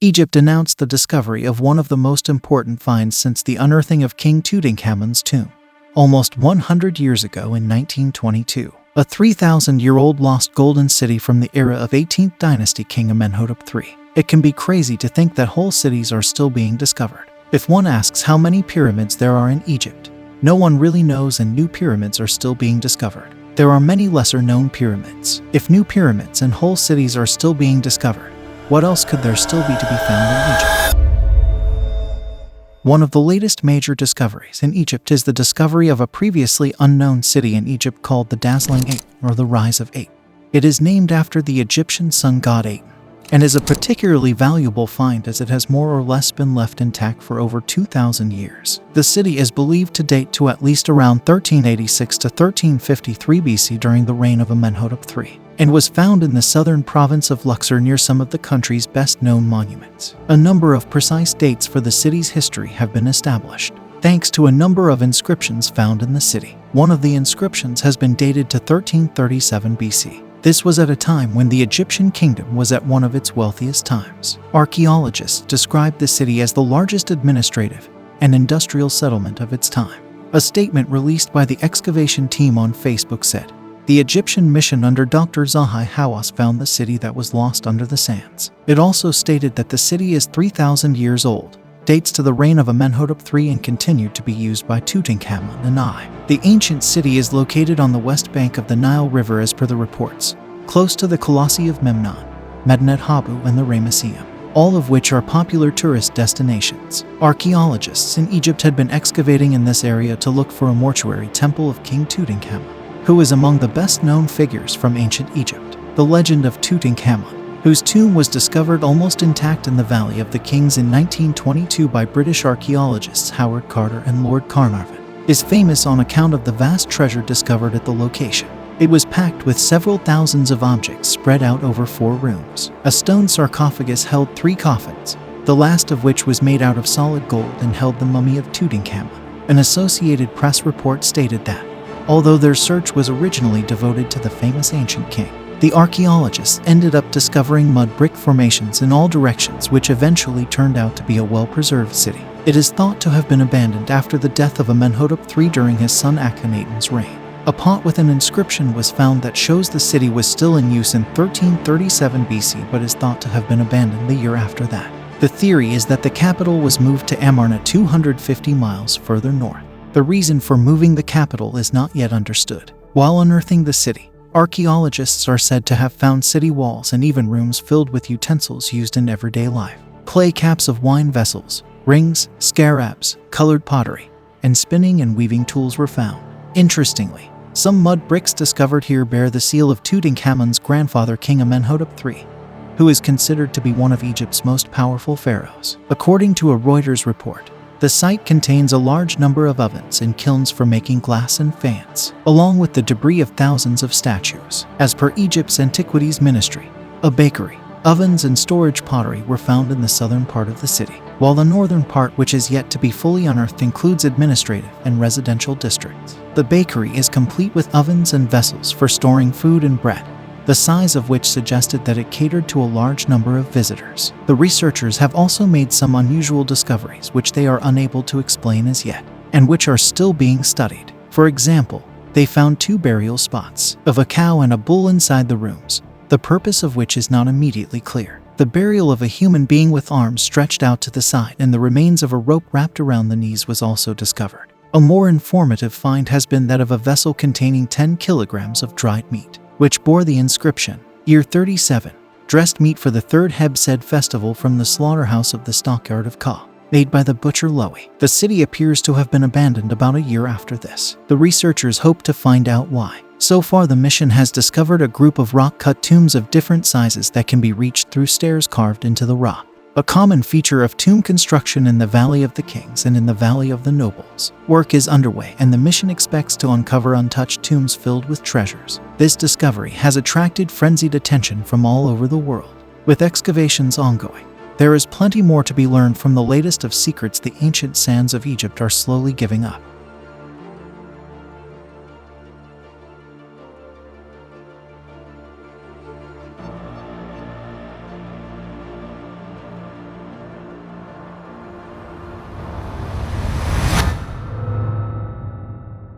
Egypt announced the discovery of one of the most important finds since the unearthing of King Tutankhamun's tomb, almost 100 years ago in 1922. A 3,000-year-old lost golden city from the era of 18th dynasty King Amenhotep III. It can be crazy to think that whole cities are still being discovered. If one asks how many pyramids there are in Egypt, no one really knows, and new pyramids are still being discovered. There are many lesser-known pyramids. If new pyramids and whole cities are still being discovered, what else could there still be to be found in Egypt? One of the latest major discoveries in Egypt is the discovery of a previously unknown city in Egypt called the Dazzling Aten, or the Rise of Aten. It is named after the Egyptian sun god Aten, and is a particularly valuable find as it has more or less been left intact for over 2,000 years. The city is believed to date to at least around 1386 to 1353 BC during the reign of Amenhotep III, and was found in the southern province of Luxor near some of the country's best-known monuments. A number of precise dates for the city's history have been established, thanks to a number of inscriptions found in the city. One of the inscriptions has been dated to 1337 BC. This was at a time when the Egyptian kingdom was at one of its wealthiest times. Archaeologists described the city as the largest administrative and industrial settlement of its time. A statement released by the excavation team on Facebook said, "The Egyptian mission under Dr. Zahi Hawass found the city that was lost under the sands." It also stated that the city is 3,000 years old, dates to the reign of Amenhotep III, and continued to be used by Tutankhamun and I. The ancient city is located on the west bank of the Nile River as per the reports, close to the Colossi of Memnon, Medinet Habu, and the Ramesseum, all of which are popular tourist destinations. Archaeologists in Egypt had been excavating in this area to look for a mortuary temple of King Tutankhamun, who is among the best-known figures from ancient Egypt. The legend of Tutankhamun, whose tomb was discovered almost intact in the Valley of the Kings in 1922 by British archaeologists Howard Carter and Lord Carnarvon, is famous on account of the vast treasure discovered at the location. It was packed with several thousands of objects spread out over 4 rooms. A stone sarcophagus held 3 coffins, the last of which was made out of solid gold and held the mummy of Tutankhamun. An Associated Press report stated that, although their search was originally devoted to the famous ancient king, the archaeologists ended up discovering mud brick formations in all directions, which eventually turned out to be a well-preserved city. It is thought to have been abandoned after the death of Amenhotep III during his son Akhenaten's reign. A pot with an inscription was found that shows the city was still in use in 1337 BC, but is thought to have been abandoned the year after that. The theory is that the capital was moved to Amarna 250 miles further north. The reason for moving the capital is not yet understood. While unearthing the city, archaeologists are said to have found city walls and even rooms filled with utensils used in everyday life. Clay caps of wine vessels, rings, scarabs, colored pottery, and spinning and weaving tools were found. Interestingly, some mud bricks discovered here bear the seal of Tutankhamun's grandfather, King Amenhotep III, who is considered to be one of Egypt's most powerful pharaohs. According to a Reuters report, the site contains a large number of ovens and kilns for making glass and fans, along with the debris of thousands of statues. As per Egypt's Antiquities Ministry, a bakery, ovens, and storage pottery were found in the southern part of the city, while the northern part, which is yet to be fully unearthed, includes administrative and residential districts. The bakery is complete with ovens and vessels for storing food and bread, the size of which suggested that it catered to a large number of visitors. The researchers have also made some unusual discoveries which they are unable to explain as yet, and which are still being studied. For example, they found 2 burial spots of a cow and a bull inside the rooms, the purpose of which is not immediately clear. The burial of a human being with arms stretched out to the side and the remains of a rope wrapped around the knees was also discovered. A more informative find has been that of a vessel containing 10 kilograms of dried meat, which bore the inscription, Year 37, dressed meat for the 3rd Hebsed festival from the slaughterhouse of the stockyard of Ka, made by the butcher Lowy. The city appears to have been abandoned about a year after this. The researchers hope to find out why. So far, the mission has discovered a group of rock-cut tombs of different sizes that can be reached through stairs carved into the rock, a common feature of tomb construction in the Valley of the Kings and in the Valley of the Nobles. Work is underway, and the mission expects to uncover untouched tombs filled with treasures. This discovery has attracted frenzied attention from all over the world. With excavations ongoing, there is plenty more to be learned from the latest of secrets the ancient sands of Egypt are slowly giving up.